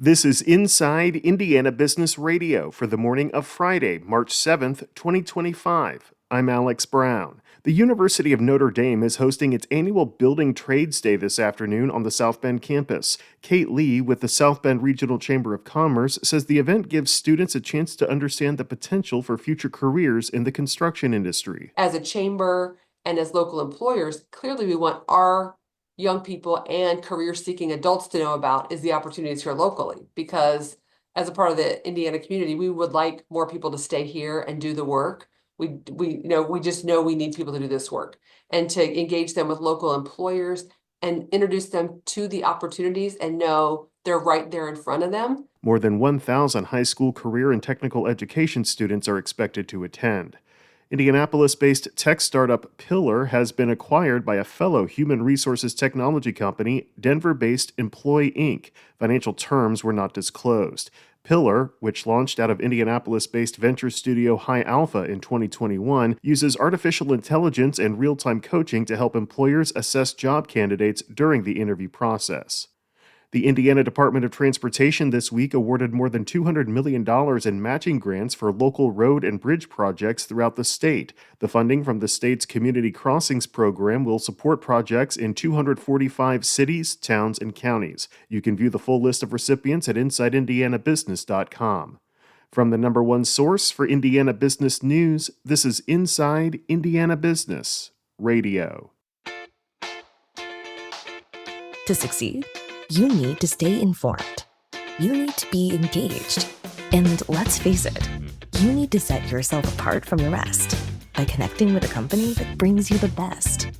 This is Inside Indiana Business Radio for the morning of Friday, March 7th, 2025. I'm Alex Brown. The University of Notre Dame is hosting its annual Building Trades Day this afternoon on the South Bend campus. Kate Lee with the South Bend Regional Chamber of Commerce says the event gives students a chance to understand the potential for future careers in the construction industry. As a chamber and as local employers, clearly we want our young people and career-seeking adults to know about is the opportunities here locally. Because as a part of the Indiana community, we would like more people to stay here and do the work. We just know we need people to do this work and to engage them with local employers and introduce them to the opportunities and know they're right there in front of them. More than 1,000 high school career and technical education students are expected to attend. Indianapolis-based tech startup Pillar has been acquired by a fellow human resources technology company, Denver-based Employ Inc. Financial terms were not disclosed. Pillar, which launched out of Indianapolis-based venture studio High Alpha in 2021, uses artificial intelligence and real-time coaching to help employers assess job candidates during the interview process. The Indiana Department of Transportation this week awarded more than $200 million in matching grants for local road and bridge projects throughout the state. The funding from the state's Community Crossings program will support projects in 245 cities, towns, and counties. You can view the full list of recipients at InsideIndianaBusiness.com. From the number one source for Indiana business news, this is Inside Indiana Business Radio. To succeed, you need to stay informed. You need to be engaged. And let's face it, you need to set yourself apart from the rest by connecting with a company that brings you the best.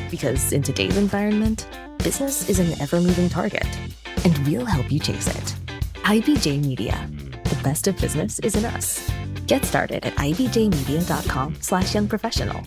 Because in today's environment, business is an ever-moving target, and we'll help you chase it. IBJ Media. The best of business is in us. Get started at ibjmedia.com/youngprofessional.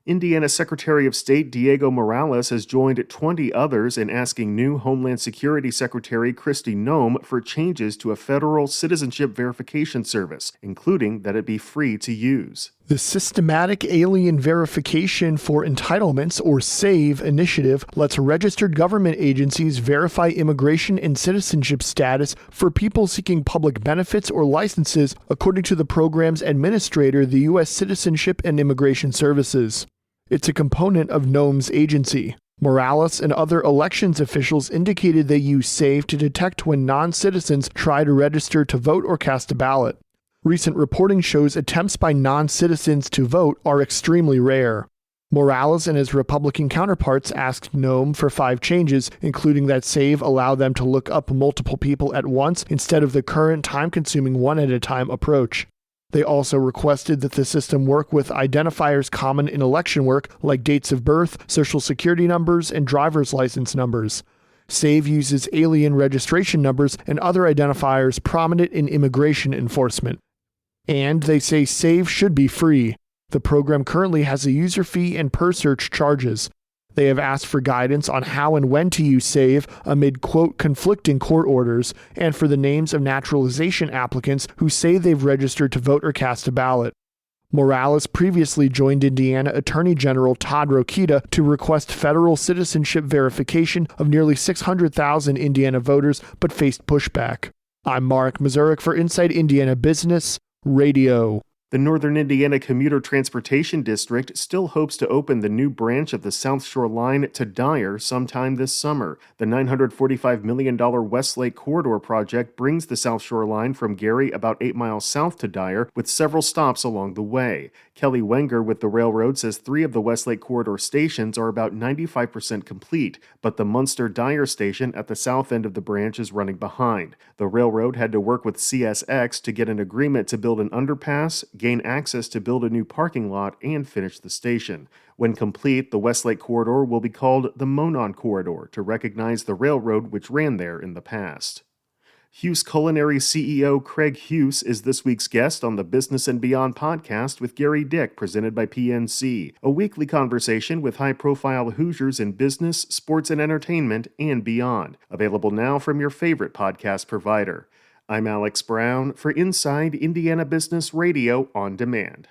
Indiana Secretary of State Diego Morales has joined 20 others in asking new Homeland Security Secretary Kristi Noem for changes to a federal citizenship verification service, including that it be free to use. The Systematic Alien Verification for Entitlements, or SAVE initiative, lets registered government agencies verify immigration and citizenship status for people seeking public benefits or licenses, according to the program's administrator, the U.S. Citizenship and Immigration Services. It's a component of Noem's agency. Morales and other elections officials indicated they use SAVE to detect when non-citizens try to register to vote or cast a ballot. Recent reporting shows attempts by non-citizens to vote are extremely rare. Morales and his Republican counterparts asked Noem for 5 changes, including that SAVE allow them to look up multiple people at once instead of the current time-consuming one-at-a-time approach. They also requested that the system work with identifiers common in election work, like dates of birth, social security numbers, and driver's license numbers. SAVE uses alien registration numbers and other identifiers prominent in immigration enforcement. And they say SAVE should be free. The program currently has a user fee and per-search charges. They have asked for guidance on how and when to use SAVE amid, quote, conflicting court orders, and for the names of naturalization applicants who say they've registered to vote or cast a ballot. Morales previously joined Indiana Attorney General Todd Rokita to request federal citizenship verification of nearly 600,000 Indiana voters, but faced pushback. I'm Mark Mazurek for Inside Indiana Business Radio. The Northern Indiana Commuter Transportation District still hopes to open the new branch of the South Shore Line to Dyer sometime this summer. The $945 million Westlake Corridor project brings the South Shore Line from Gary about 8 miles south to Dyer, with several stops along the way. Kelly Wenger with the railroad says 3 of the Westlake Corridor stations are about 95% complete, but the Munster-Dyer station at the south end of the branch is running behind. The railroad had to work with CSX to get an agreement to build an underpass, gain access to build a new parking lot, and finish the station. When complete, the Westlake Corridor will be called the Monon Corridor to recognize the railroad which ran there in the past. Hughes Culinary CEO Craig Hughes is this week's guest on the Business and Beyond podcast with Gary Dick, presented by PNC, a weekly conversation with high-profile Hoosiers in business, sports, and entertainment, and beyond. Available now from your favorite podcast provider. I'm Alex Brown for Inside Indiana Business Radio on Demand.